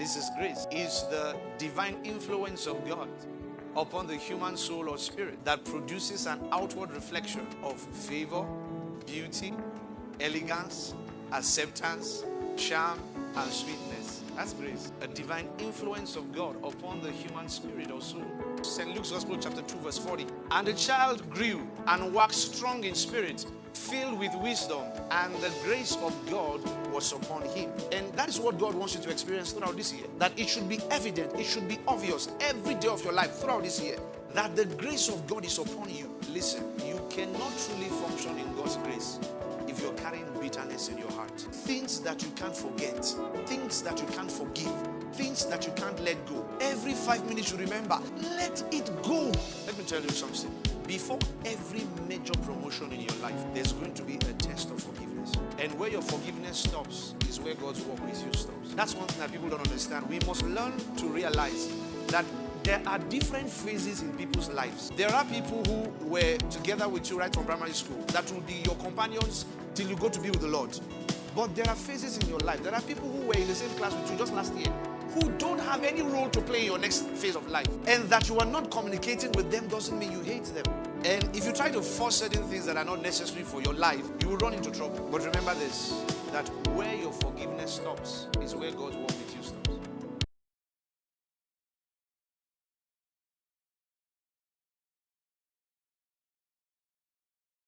This is grace. Is the divine influence of God upon the human soul or spirit that produces an outward reflection of favor, beauty, elegance, acceptance, charm, and sweetness. That's grace. A divine influence of God upon the human spirit or soul. St. Luke's Gospel chapter 2 verse 40. And the child grew and waxed strong in spirit, filled with wisdom, and the grace of God was upon him. And that is what God wants you to experience throughout this year. That it should be evident, it should be obvious every day of your life throughout this year that the grace of God is upon you. Listen, you cannot truly function in God's grace if you're carrying bitterness in your heart. Things that you can't forget, things that you can't forgive, things that you can't let go. Every 5 minutes you remember, let it go. Let me tell you something. Before every major promotion in your life, there's going to be a test of forgiveness. And where your forgiveness stops is where God's work with you stops. That's one thing that people don't understand. We must learn to realize that there are different phases in people's lives. There are people who were together with you right from primary school that will be your companions till you go to be with the Lord. But there are phases in your life. There are people who were in the same class with you just last year who don't have any role to play in your next phase of life. And that you are not communicating with them doesn't mean you hate them. And if you try to force certain things that are not necessary for your life, you will run into trouble. But remember this, that where your forgiveness stops is where God's